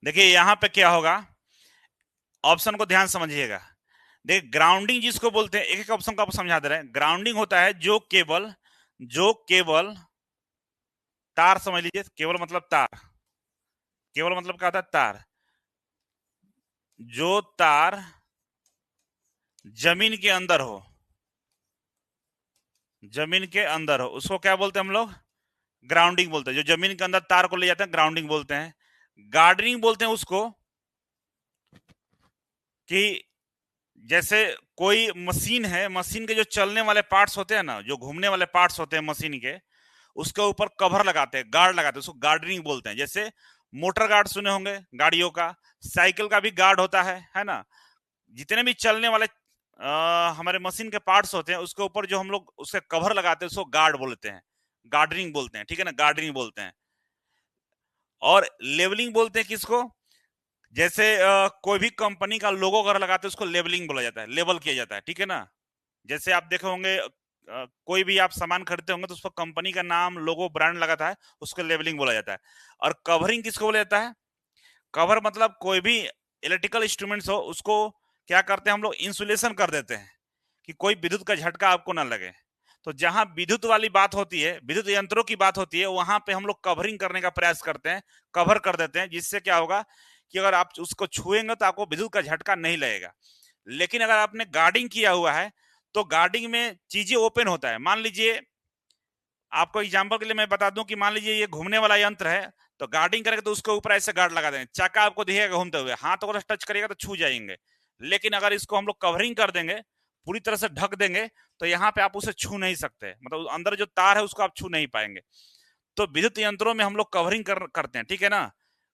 देखिए यहां पे क्या होगा, ऑप्शन को ध्यान समझिएगा। देखिए ग्राउंडिंग जिसको बोलते हैं, एक एक ऑप्शन को आपको समझा दे रहे हैं। ग्राउंडिंग होता है जो केबल तार, समझ लीजिए, केबल मतलब तार, केबल मतलब क्या होता है? तार। जो तार जमीन के अंदर हो, जमीन के अंदर हो, उसको क्या बोलते हैं हम लोग? ग्राउंडिंग बोलते हैं। जो जमीन के अंदर तार को ले जाते हैं, ग्राउंडिंग बोलते हैं। गार्डनिंग बोलते हैं उसको कि जैसे कोई मशीन है, मशीन के जो चलने वाले पार्ट्स होते हैं ना, जो घूमने वाले पार्ट्स होते हैं मशीन के, उसके ऊपर कवर लगाते हैं, गार्ड लगाते हैं, उसको गार्डनिंग बोलते हैं। जैसे मोटर गार्ड सुने होंगे गाड़ियों का, साइकिल का भी गार्ड होता है ना। जितने भी चलने वाले हमारे मशीन के पार्ट्स होते हैं, उसके ऊपर जो हम लोग उसके कवर लगाते हैं, उसको गार्ड बोलते हैं, गार्डनिंग बोलते हैं, ठीक है ना, गार्डनिंग बोलते हैं। और लेवलिंग बोलते हैं किसको? जैसे कोई भी कंपनी का लोगो अगर लगाते हैं, उसको लेबलिंग बोला जाता है, लेबल किया जाता है, ठीक है ना। जैसे आप देखे होंगे कोई भी आप सामान खरीदते होंगे तो उस पर कंपनी का नाम, लोगो, ब्रांड लगाता है, उसको लेबलिंग बोला जाता है। और कवरिंग किसको बोला जाता है? कवर मतलब कोई भी इलेक्ट्रिकल इंस्ट्रूमेंट्स हो, उसको क्या करते हैं हम लोग? इंसुलेशन कर देते हैं कि कोई विद्युत का झटका आपको ना लगे। तो जहां विद्युत वाली बात होती है, विद्युत यंत्रों की बात होती है, वहां पे हम लोग कवरिंग करने का प्रयास करते हैं, कवर कर देते हैं, जिससे क्या होगा कि अगर आप उसको छुएंगे तो आपको विद्युत का झटका नहीं लगेगा। लेकिन अगर आपने गार्डिंग किया हुआ है, तो गार्डिंग में चीजें ओपन होता है। मान लीजिए, आपको एग्जांपल के लिए मैं बता दूं कि मान लीजिए ये घूमने वाला यंत्र है, तो गार्डिंग करेंगे तो उसके ऊपर ऐसे गार्ड लगा देंगे, चक्का आपको दिखेगा घूमते हुए, हाथ अगर टच करेगा तो छू जाएंगे। लेकिन अगर इसको हम लोग कवरिंग कर देंगे, पूरी तरह से ढक देंगे, तो यहाँ पे आप उसे छू नहीं सकते, मतलब अंदर जो तार है उसको आप छू नहीं पाएंगे। तो विद्युत यंत्रों में हम लोग कवरिंग करते हैं, ठीक है ना।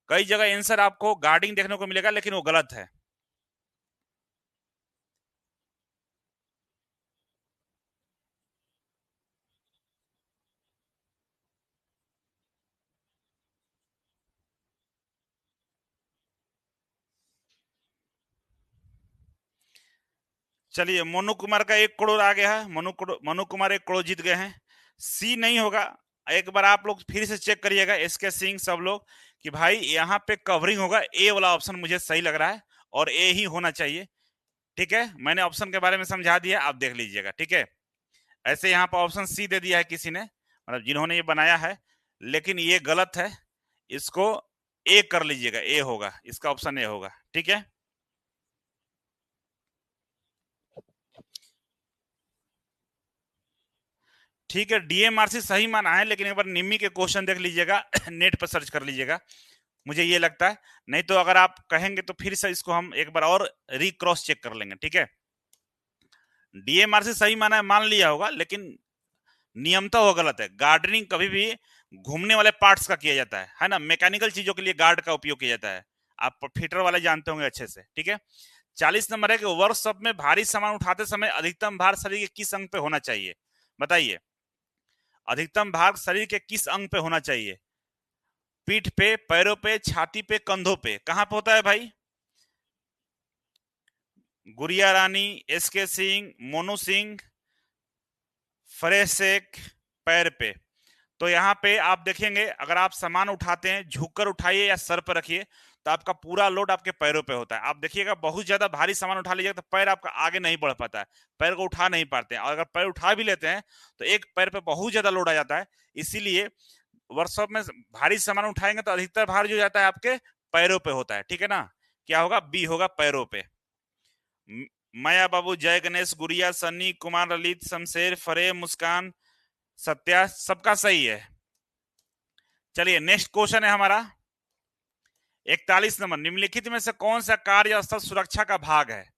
कई जगह आंसर आपको गार्डिंग देखने को मिलेगा, लेकिन वो गलत है। चलिए, मनु कुमार का 1 करोड़ आ गया है, मनु कुमार 1 करोड़ जीत गए हैं। सी नहीं होगा। एक बार आप लोग फिर से चेक करिएगा, एसके सिंह सब लोग, कि भाई यहाँ पे कवरिंग होगा। ए वाला ऑप्शन मुझे सही लग रहा है, और ए ही होना चाहिए, ठीक है। मैंने ऑप्शन के बारे में समझा दिया, आप देख लीजिएगा, ठीक है। ऐसे यहाँ पर ऑप्शन सी दे दिया है किसी ने, मतलब जिन्होंने ये बनाया है, लेकिन ये गलत है। इसको ए कर लीजिएगा, ए होगा इसका, ऑप्शन ए होगा, ठीक है। ठीक है, डीएमआरसी सही माना है, लेकिन एक बार निम्मी के क्वेश्चन देख लीजिएगा, नेट पर सर्च कर लीजिएगा, मुझे ये लगता है। नहीं तो अगर आप कहेंगे तो फिर से इसको हम एक बार और रिक्रॉस चेक कर लेंगे, ठीक है। डीएमआरसी सही माना है, मान लिया होगा, लेकिन नियमता वो गलत है। गार्डनिंग कभी भी घूमने वाले पार्ट्स का किया जाता है ना, मैकेनिकल चीजों के लिए गार्ड का उपयोग किया जाता है। आप फिटर वाले जानते होंगे अच्छे से, ठीक है। 40 नंबर है कि वर्कशॉप में भारी सामान उठाते समय अधिकतम भार शरीर के किस अंग पे होना चाहिए? बताइए, अधिकतम भार शरीर के किस अंग पे होना चाहिए? पीठ पे, पैरों पे, छाती पे, कंधों पे, कहां पे होता है भाई? गुड़िया रानी, एसके सिंह, मोनू सिंह, फरेसेक, पैर पे। तो यहाँ पे आप देखेंगे, अगर आप सामान उठाते हैं, झुककर उठाइए या सर पर रखिए, तो आपका पूरा लोड आपके पैरों पे होता है। आप देखिएगा, बहुत ज्यादा भारी सामान उठा लीजिएगा तो पैर आपका आगे नहीं बढ़ पाता है, पैर को उठा नहीं पाते हैं। और अगर पैर उठा भी लेते हैं तो एक पैर पे बहुत ज्यादा लोड आ जाता है। इसीलिए वर्कशॉप में भारी सामान उठाएंगे तो अधिकतर भार जो जाता है आपके पैरों पे होता है, ठीक है ना। क्या होगा? बी होगा, पैरों पे। माया बाबू, जय गणेश, गुड़िया, सन्नी, कुमार, ललित, शमशेर, फरे, मुस्कान, सत्या, सबका सही है। चलिए नेक्स्ट क्वेश्चन है हमारा 41 नंबर। निम्नलिखित में से कौन सा कार्यस्थल सुरक्षा का भाग है?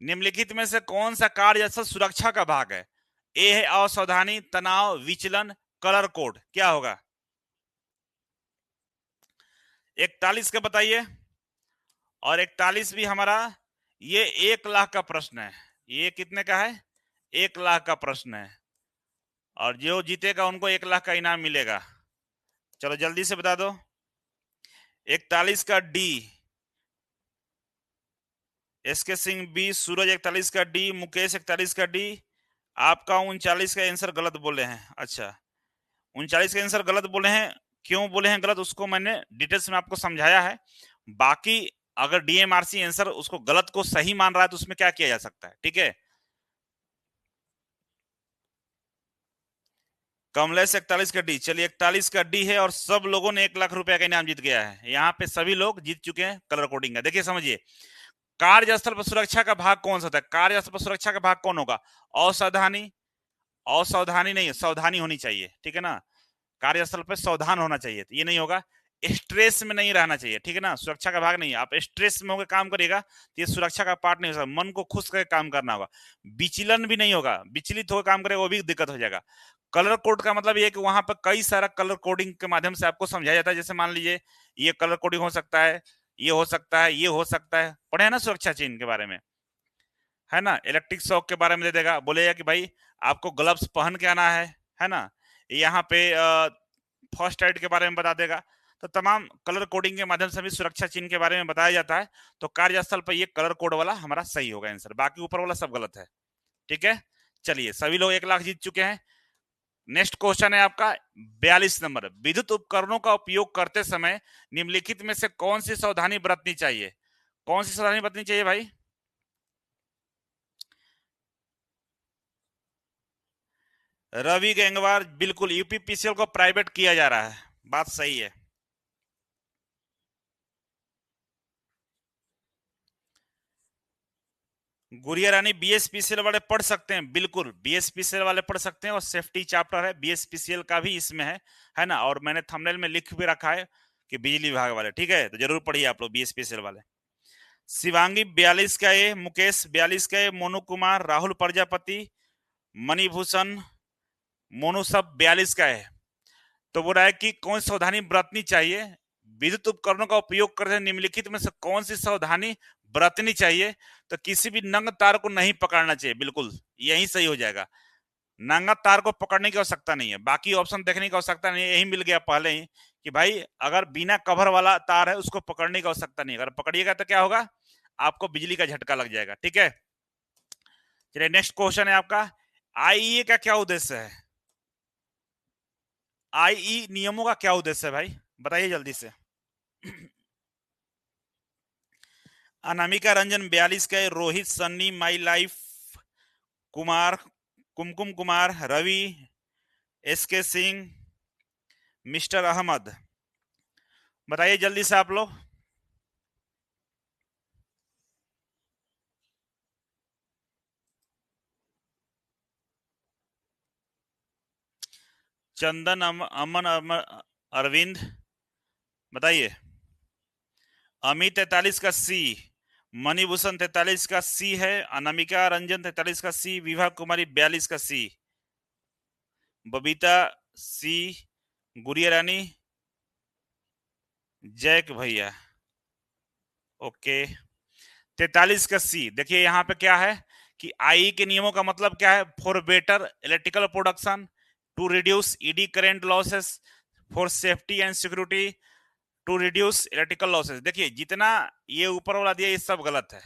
निम्नलिखित में से कौन सा कार्यस्थल सुरक्षा का भाग है? ए है असावधानी, तनाव, विचलन, कलर कोड। क्या होगा? 41 का बताइए। और 41 भी हमारा ये 1 लाख का प्रश्न है। ये कितने का है? 1 लाख का प्रश्न है। और जो जीतेगा उनको 1 लाख का इनाम मिलेगा। चलो जल्दी से बता दो। 41 का D, S K Singh B, सूरज 41 का डी, मुकेश 41 का डी। आपका 39 का आंसर गलत बोले हैं। अच्छा, 39 का आंसर गलत बोले हैं। क्यों बोले हैं गलत उसको मैंने डिटेल्स में आपको समझाया है। बाकी अगर डीएमआरसी आंसर उसको गलत को सही मान रहा है तो उसमें क्या किया जा सकता है? ठीक है। कमलेश 41 का डी। चलिए 41 का डी है और सब लोगों ने 1 लाख रुपए का इनाम जीत गया है। यहाँ पे सभी लोग जीत चुके हैं कलर कोडिंग का। देखिए समझिए, कार्यस्थल पर सुरक्षा का भाग कौन सा होता है? कार्यस्थल पर सुरक्षा का भाग कौन होगा? असावधानी, असावधानी नहीं, सावधानी होनी चाहिए। ठीक है ना, कार्यस्थल पर सावधान होना चाहिए। तो ये नहीं होगा। स्ट्रेस में नहीं रहना चाहिए। ठीक है ना, सुरक्षा का भाग नहीं है। आप स्ट्रेस में होकर काम करिएगा तो ये सुरक्षा का पार्ट नहीं हो सकता। मन को खुश करके काम करना होगा। विचलन भी नहीं होगा, विचलित होकर काम करेगा वो भी दिक्कत हो जाएगा। कलर कोड का मतलब ये है कि वहां पर कई सारा कलर कोडिंग के माध्यम से आपको समझाया जाता है। जैसे मान लीजिए ये कलर कोडिंग हो सकता है, ये हो सकता है, ये हो सकता है। पढ़े हैं ना सुरक्षा चेन के बारे में, है ना। इलेक्ट्रिक शॉक के बारे में दे देगा, बोलेगा कि भाई आपको ग्लव्स पहन के आना है ना। यहाँ पे फर्स्ट एड के बारे में बता देगा। तो तमाम कलर कोडिंग के माध्यम से भी सुरक्षा चिन्ह के बारे में बताया जाता है। तो कार्यस्थल पर ये कलर कोड वाला हमारा सही होगा आंसर, बाकी ऊपर वाला सब गलत है। ठीक है, चलिए सभी लोग 1 लाख जीत चुके हैं। नेक्स्ट क्वेश्चन है आपका 42 नंबर। विद्युत उपकरणों का उपयोग करते समय निम्नलिखित में से कौन सी सावधानी बरतनी चाहिए? कौन सी सावधानी बरतनी चाहिए भाई? रवि गंगवार, बिल्कुल यूपीपीसीएल को प्राइवेट किया जा रहा है, बात सही है। गुड़िया रानी, बीएसपीसीएल वाले पढ़ सकते हैं, बिल्कुल बीएसपीसीएल वाले पढ़ सकते हैं। और सेफ्टी चैप्टर है बीएसपीसीएल का भी इसमें है ना। और मैंने थंबनेल में लिख भी रखा है कि बिजली विभाग वाले। ठीक है, तो जरूर पढ़िए आप लोग बीएसपीसीएल वाले। शिवांगी 42 का ए, मुकेश 42 का ए, मोनू कुमार, राहुल प्रजापति, मणिभूषण, मोनू सब 42 का है। तो वो रहा है कि कौन सावधानी बरतनी चाहिए? विद्युत उपकरणों का उपयोग करते हैं निम्नलिखित में से कौन सी सावधानी बरतनी चाहिए? तो किसी भी नंग तार को नहीं पकड़ना चाहिए, बिल्कुल यही सही हो जाएगा। नंगा तार को पकड़ने की आवश्यकता नहीं है, बाकी ऑप्शन देखने की आवश्यकता नहीं है। यही मिल गया पहले ही कि भाई अगर बिना कवर वाला तार है उसको पकड़ने की आवश्यकता नहीं है। अगर पकड़िएगा तो क्या होगा? आपको बिजली का झटका लग जाएगा। ठीक है, चलिए नेक्स्ट क्वेश्चन है आपका आईईए का क्या उद्देश्य है? आईई नियमों का क्या उद्देश्य है भाई, बताइए जल्दी से। अनामिका रंजन 42 का, Rohit, Sunny, my life, Kumar, Kumkum Kumar, Ravi, S K Singh, mister Ahmad, बताइए जल्दी से आप लोग। चंदन, अमन, अरविंद, बताइए। अमित 43 का सी, मणिभूषण 43 का सी है, अनामिका रंजन 43 का सी, विभा कुमारी 42 का सी, बबीता सी, गुड़िया रानी, जैक भैया ओके 43 का सी। देखिए यहाँ पे क्या है कि आई के नियमों का मतलब क्या है? For better electrical production, to reduce ED current losses, for safety and security, to reduce electrical losses. देखिए जितना ये ऊपर वाला दिया ये सब गलत है,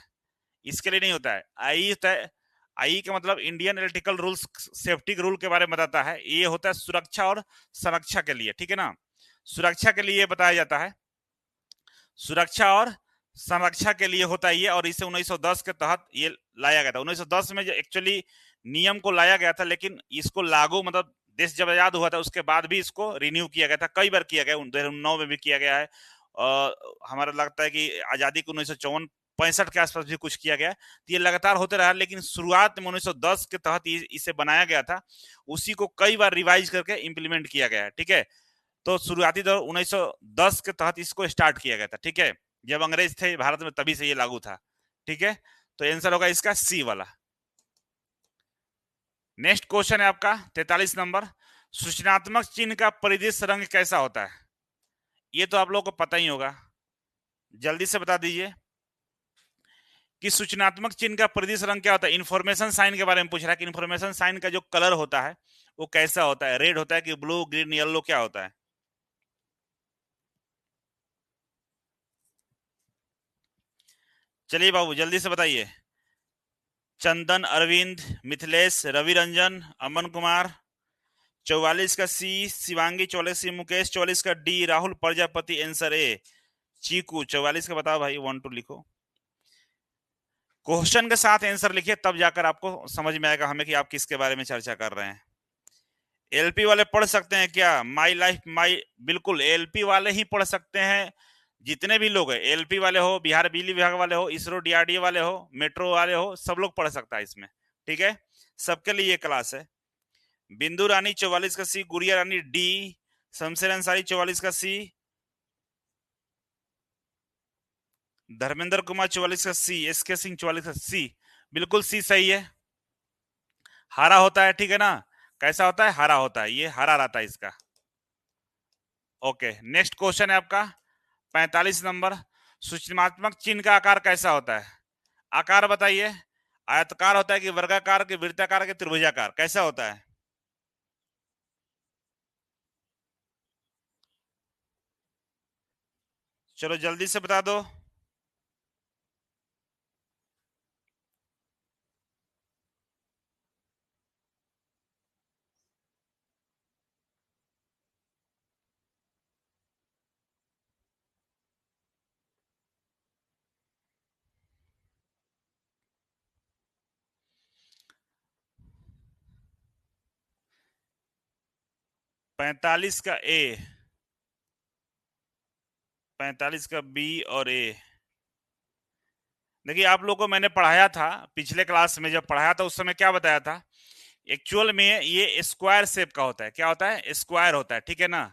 इसके लिए नहीं होता है। आई होता है, आई का मतलब Indian electrical rules safety rule के बारे में बताता है। ये होता है सुरक्षा और संरक्षा के लिए। ठीक है ना, सुरक्षा के लिए बताया जाता है, सुरक्षा और संरक्षा के लिए होता है ये। और इसे 1910 के तहत ये लाया गया था। 1910 में जो एक्चुअली नियम को लाया गया था, लेकिन इसको लागू मतलब देश जब आजाद हुआ था उसके बाद भी इसको रिन्यू किया गया था, कई बार किया गया, 2009 में भी किया गया है। हमारा लगता है कि आजादी को 1954 65 के आसपास भी कुछ किया गया। तो ये लगातार होते रहा, लेकिन शुरुआत में 1910 के तहत इसे बनाया गया था, उसी को कई बार रिवाइज करके इंप्लीमेंट किया गया है। ठीक है, तो शुरुआती दौर 1910 के तहत इसको स्टार्ट किया गया था। ठीक है, जब अंग्रेज थे भारत में तभी से ये लागू था। ठीक है, तो आंसर होगा इसका सी वाला। नेक्स्ट क्वेश्चन है आपका 43 नंबर, सूचनात्मक चिन्ह का परिदृश्य रंग कैसा होता है? ये तो आप लोगों को पता ही होगा, जल्दी से बता दीजिए कि सूचनात्मक चिन्ह का परिदृश्य रंग क्या होता है। इंफॉर्मेशन साइन के बारे में पूछ रहा है कि इंफॉर्मेशन साइन का जो कलर होता है वो कैसा होता है, रेड होता है कि ब्लू, ग्रीन, येलो, क्या होता है? चलिए बाबू जल्दी से बताइए। चंदन, अरविंद, मिथिलेश, रवि रंजन, अमन कुमार। 44 का सी, शिवांगी 44 सी, मुकेश 44 का D, Rahul Prajapati answer A. Chiku 44 का बताओ भाई, 1 2 लिखो। क्वेश्चन के साथ आंसर लिखिए, तब जाकर आपको समझ में आएगा हमें कि आप किसके बारे में चर्चा कर रहे हैं। एलपी वाले पढ़ सकते हैं क्या? माई लाइफ माई, बिल्कुल एलपी वाले ही पढ़ सकते हैं। जितने भी लोग हैं, एलपी वाले हो, बिहार बिजली विभाग वाले हो, इसरो डीआरडीए वाले हो, मेट्रो वाले हो, सब लोग पढ़ सकता है इसमें। ठीक है, सबके लिए ये क्लास है। बिंदु रानी 44 का सी, गुड़िया रानी डी, शमशेर अंसारी 44 का सी, धर्मेंद्र कुमार 44 का सी, एसके सिंह 44 का सी। बिल्कुल सी सही है। हरा होता है, ठीक है ना? कैसा होता है? हरा होता है, ये हरा रहता है इसका। ओके, नेक्स्ट क्वेश्चन है आपका 45 नंबर, सूचनात्मक चिन्ह का आकार कैसा होता है? आकार बताइए। आयताकार होता है कि वर्गाकार कि वृत्ताकार कि त्रिभुजाकार, कैसा होता है? चलो जल्दी से बता दो। पैंतालीस का ए, 45 का बी और ए। देखिए आप लोगों को मैंने पढ़ाया था पिछले क्लास में, जब पढ़ाया था उस समय क्या बताया था, एक्चुअल में ये स्क्वायर शेप का होता है। क्या होता है? स्क्वायर होता है, ठीक है ना?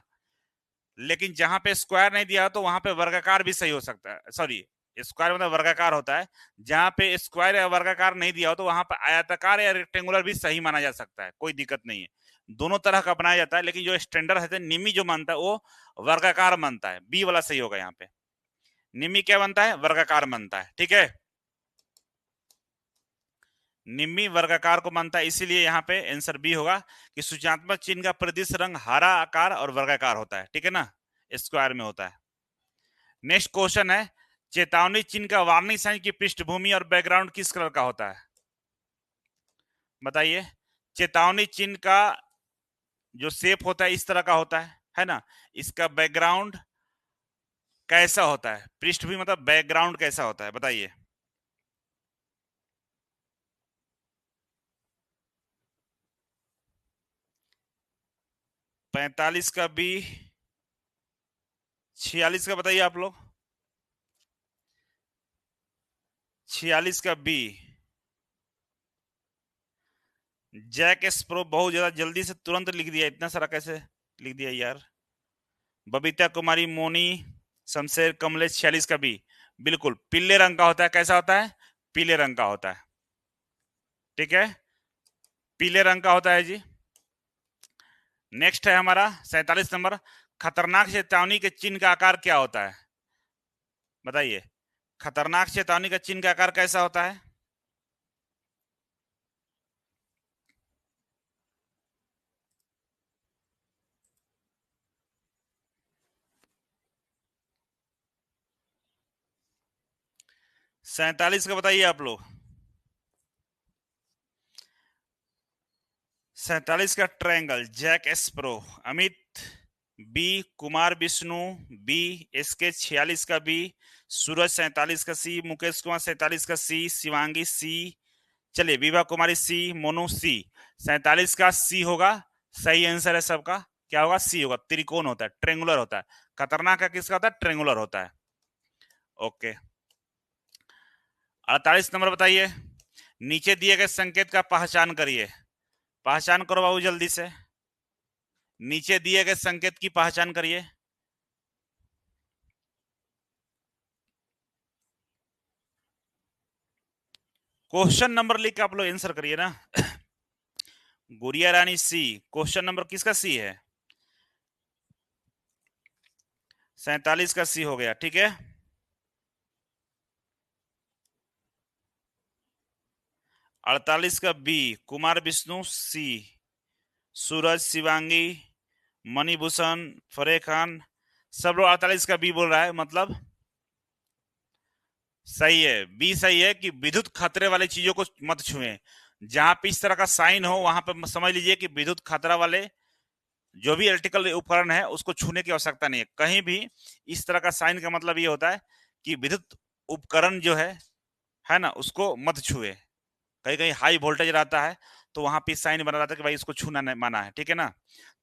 लेकिन जहां पे स्क्वायर नहीं दिया हो तो वहां पे वर्गाकार भी सही हो सकता है। सॉरी, स्क्वायर मतलब वर्गाकार होता है। जहां पे स्क्वायर या वर्गाकार नहीं दिया हो तो वहां पे आयताकार या रेक्टेंगुलर भी सही माना जा सकता है, कोई दिक्कत नहीं है। दोनों तरह का अपनाया जाता है, लेकिन जो स्टैंडर्ड है निमी जो मानता है वो वर्गाकार मानता है। बी वाला सही होगा यहाँ पे। निमी क्या बनता है? वर्गाकार बनता है। ठीक है, निम्मी वर्गाकार को मानता है, इसीलिए यहाँ पे आंसर बी होगा कि सूचनात्मक चिन्ह का परिदृश्य रंग हरा आकार और वर्गाकार होता है। ठीक है ना, स्क्वायर में होता है। नेक्स्ट क्वेश्चन है, चेतावनी चिन्ह का वार्निंग साइन की पृष्ठभूमि और बैकग्राउंड किस कलर का होता है? बताइए। चेतावनी चिन्ह का जो शेप होता है इस तरह का होता है ना? इसका बैकग्राउंड कैसा होता है? पृष्ठभूमि मतलब बैकग्राउंड कैसा होता है, बताइए। पैंतालीस का बी, 46 का बताइए आप लोग। 46 का बी, जैक स्प्रो। बहुत ज्यादा जल्दी से तुरंत लिख दिया, इतना सारा कैसे लिख दिया यार। बबीता कुमारी, मोनी, शमशेर, कमलेश 46 का बी। बिल्कुल पीले रंग का होता है। कैसा होता है? पीले रंग का होता है। ठीक है, पीले रंग का होता है जी। नेक्स्ट है हमारा 47 नंबर, खतरनाक चेतावनी के चिन्ह का आकार क्या होता है? बताइए। खतरनाक चेतावनी का चिन्ह का आकार कैसा होता है? सैतालीस का बताइए आप लोग। 47 का ट्रायंगल, जैक एस्प्रो। Amit B, Kumar Vishnu B, SK 46 का बी, सूरज 47 का सी, मुकेश कुमार 47 का सी, शिवांगी सी। चलिए, विभा कुमारी सी, मोनू सी। 47 का सी होगा, सही आंसर है सबका। क्या होगा? सी होगा। त्रिकोण होता है, ट्रेंगुलर होता है। खतरनाक का किसका होता है? ट्रेंगुलर होता है। ओके, 48 नंबर बताइए, नीचे दिए गए संकेत का पहचान करिए। पहचान करो बाबू जल्दी से, नीचे दिए गए संकेत की पहचान करिए। क्वेश्चन नंबर लिख के आप लोग आंसर करिए ना। गुड़िया रानी सी, क्वेश्चन नंबर किसका सी है? 47 का सी हो गया, ठीक है। 48 का बी, कुमार विष्णु सी, सूरज, शिवांगी, मणिभूषण, फरे खान, सब लोग 48 का बी बोल रहा है, मतलब सही है, बी सही है कि विद्युत खतरे वाली चीजों को मत छुएं। जहां पे इस तरह का साइन हो वहां पे समझ लीजिए कि विद्युत खतरा वाले जो भी इलेक्ट्रिकल उपकरण है उसको छूने की आवश्यकता नहीं है। कहीं भी इस तरह का साइन का मतलब ये होता है कि विद्युत उपकरण जो है ना, उसको मत छुए। कहीं कहीं हाई वोल्टेज रहता है तो वहां पे साइन बना रहता है कि भाई इसको छूना नहीं, माना है, ठीक है ना।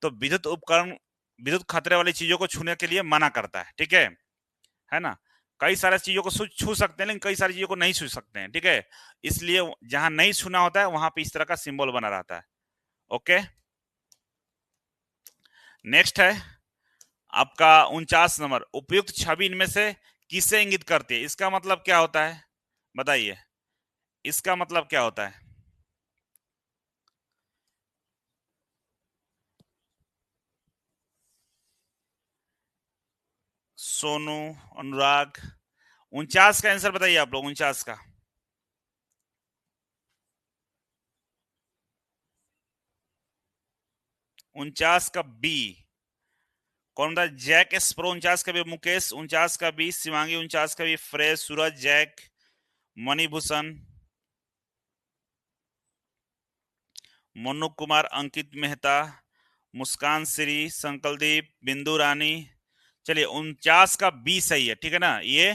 तो विद्युत उपकरण विद्युत खतरे वाली चीजों को छूने के लिए मना करता है, ठीक है ना। कई सारी चीजों को छू सकते हैं लेकिन कई सारी चीजों को नहीं छू सकते हैं, ठीक है। इसलिए जहां नहीं छूना होता है वहां पे इस तरह का सिंबल बना रहता है। ओके, नेक्स्ट है आपका 49 नंबर, उपयुक्त छवि इनमें से किसे इंगित करती है? इसका मतलब क्या होता है बताइए, इसका मतलब क्या होता है? सोनू, अनुराग, 49 का आंसर बताइए आप लोग, 49 का। 49 का बी कौन था? जैक एस्प्रो 49 का बी, मुकेश 49 का बी, शिवांगी 49 का बी, फ्रेश, सूरज, जैक, मणिभूषण, मनु कुमार, अंकित मेहता, मुस्कान श्री, संकलदीप, बिंदु रानी। चलिए 49 का बी सही है, ठीक है ना। ये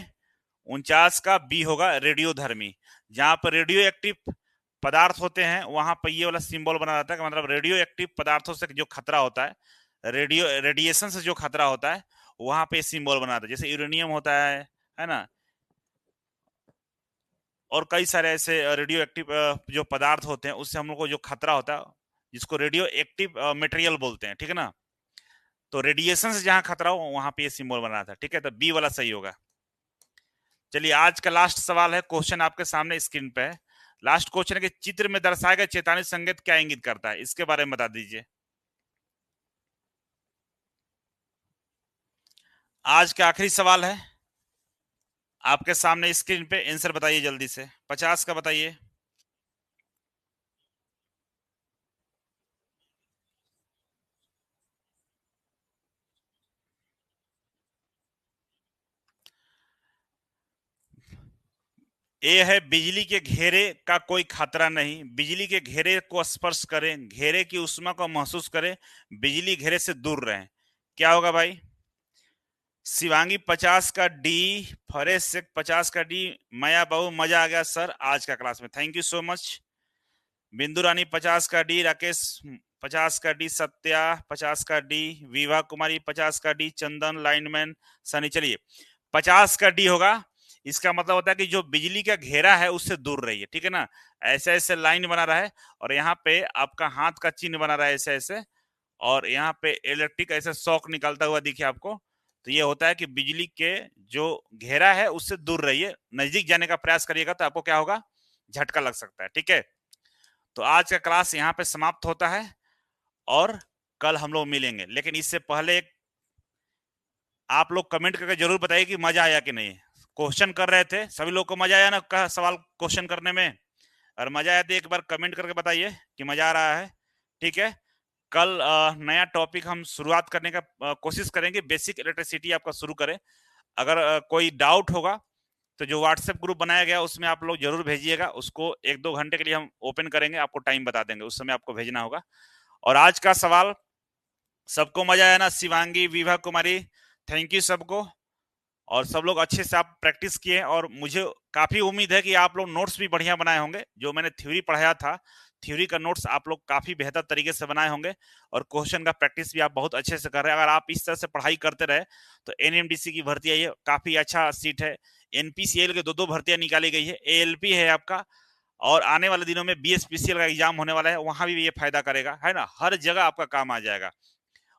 49 का बी होगा, रेडियोधर्मी। जहां पर रेडियो एक्टिव पदार्थ होते हैं वहां पर ये वाला सिंबल बना रहता है, मतलब रेडियो एक्टिव पदार्थों से जो खतरा होता है, रेडिएशन से जो खतरा होता है वहां पे सिंबल बना रहता है। जैसे यूरेनियम होता है ना, और कई सारे ऐसे रेडियो एक्टिव जो पदार्थ होते हैं उससे हम लोग को जो खतरा होता है, जिसको रेडियो एक्टिव मटेरियल बोलते हैं, ठीक है ना। तो रेडिएशन से जहां खतरा हो वहां पे ये सिंबल बना था, ठीक है। तो बी वाला सही होगा। चलिए आज का लास्ट सवाल है, क्वेश्चन आपके सामने स्क्रीन पे है। लास्ट क्वेश्चन है कि चित्र में दर्शाया गया चेतावनी संकेत क्या इंगित करता है? इसके बारे में बता दीजिए। आज का आखिरी सवाल है आपके सामने स्क्रीन पे, आंसर बताइए जल्दी से। 50 का बताइए। ए है बिजली के घेरे का कोई खतरा नहीं, बिजली के घेरे को स्पर्श करें, घेरे की उष्मा को महसूस करें, बिजली घेरे से दूर रहें। क्या होगा भाई? शिवांगी 50 का डी, फरेश शेख 50 का डी, माया बाबू मजा आ गया सर आज का क्लास में, थैंक यू सो मच। बिंदु रानी 50 का डी, राकेश 50 का डी, सत्या 50 का डी, विभा कुमारी 50 का डी, चंदन लाइनमैन, सनी। चलिए 50 का डी होगा, इसका मतलब होता है कि जो बिजली का घेरा है उससे दूर रहिए, ठीक है ना। ऐसे ऐसे लाइन बना रहा है और यहाँ पे आपका हाथ का चिन्ह बना रहा है ऐसे ऐसे, और यहाँ पे इलेक्ट्रिक ऐसे शॉक निकलता हुआ दिखे आपको। तो ये होता है कि बिजली के जो घेरा है उससे दूर रहिए, नजदीक जाने का प्रयास करिएगा तो आपको क्या होगा, झटका लग सकता है, ठीक है। तो आज का क्लास यहाँ पे समाप्त होता है और कल हम लोग मिलेंगे, लेकिन इससे पहले आप लोग कमेंट करके जरूर बताइए कि मजा आया कि नहीं। क्वेश्चन कर रहे थे, सभी लोग को मजा आया ना का सवाल क्वेश्चन करने में? और मजा आया तो एक बार कमेंट करके बताइए कि मजा आ रहा है, ठीक है। कल नया टॉपिक हम शुरुआत करने का कोशिश करेंगे, बेसिक इलेक्ट्रिसिटी आपका शुरू करें। अगर कोई डाउट होगा तो जो व्हाट्सएप ग्रुप बनाया गया उसमें आप लोग जरूर भेजिएगा, उसको 1-2 घंटे के लिए हम ओपन करेंगे, आपको टाइम बता देंगे, उस समय आपको भेजना होगा। और आज का सवाल सबको मजा आया ना? शिवांगी, विभा कुमारी, थैंक यू सबको। और सब लोग अच्छे से आप प्रैक्टिस किए और मुझे काफी उम्मीद है कि आप लोग नोट्स भी बढ़िया बनाए होंगे। जो मैंने थ्योरी पढ़ाया था, थ्योरी का नोट्स आप लोग काफी बेहतर तरीके से बनाए होंगे और क्वेश्चन का प्रैक्टिस भी आप बहुत अच्छे से कर रहे हैं। अगर आप इस तरह से पढ़ाई करते रहे तो एनएमडीसी की भर्ती आई है, काफी अच्छा सीट है, एनपीसीएल के 2 भर्तियां निकाली गई है, एएलपी है आपका, और आने वाले दिनों में बीएसपीसीएल का एग्जाम होने वाला है, वहां भी ये फायदा करेगा, है ना, हर जगह आपका काम आ जाएगा।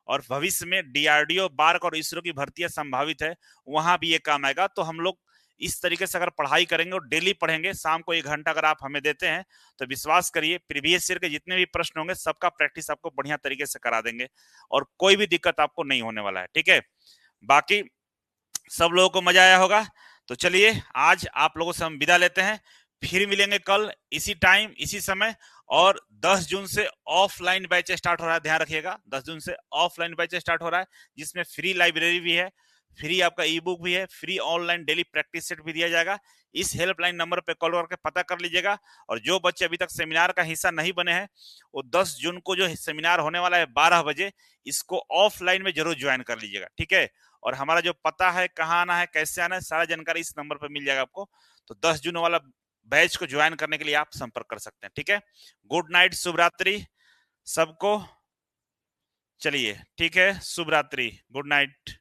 और भविष्य में डीआरडीओ, बार्क और इसरो की भर्तियां संभावित है, वहां भी ये काम आएगा। तो हम लोग इस तरीके से अगर पढ़ाई करेंगे और डेली पढ़ेंगे, शाम को 1 घंटा अगर आप हमें देते हैं, तो विश्वास करिए प्रीवियस ईयर के जितने भी प्रश्न होंगे सबका प्रैक्टिस आपको बढ़िया तरीके से करा देंगे और कोई भी दिक्कत आपको नहीं होने वाला है। ठीक है, बाकी सब लोगों को मजा आया होगा। तो चलिए आज आप लोगों से हम विदा लेते हैं, फिर मिलेंगे कल इसी टाइम इसी समय। और 10 जून से ऑफलाइन बैच स्टार्ट हो रहा है, ध्यान रखिएगा, 10 जून से ऑफलाइन बैच स्टार्ट हो रहा है, जिसमें फ्री लाइब्रेरी भी है, फ्री आपका ई बुक भी है, free online daily practice set भी दिया जाएगा। इस हेल्पलाइन नंबर पे कॉल करके पता कर लीजिएगा। और जो बच्चे अभी तक सेमिनार का हिस्सा नहीं बने हैं, वो 10 जून को जो सेमिनार होने वाला है 12 बजे, इसको ऑफलाइन में जरूर ज्वाइन कर लीजिएगा। ठीक है, और हमारा जो पता है, कहाँ आना है, कैसे आना है, सारा जानकारी इस नंबर पर मिल जाएगा आपको। तो 10 जून वाला बैच को ज्वाइन करने के लिए आप संपर्क कर सकते हैं। ठीक है, गुड नाइट, शुभ रात्रि सबको। चलिए ठीक है, शुभ रात्रि, गुड नाइट।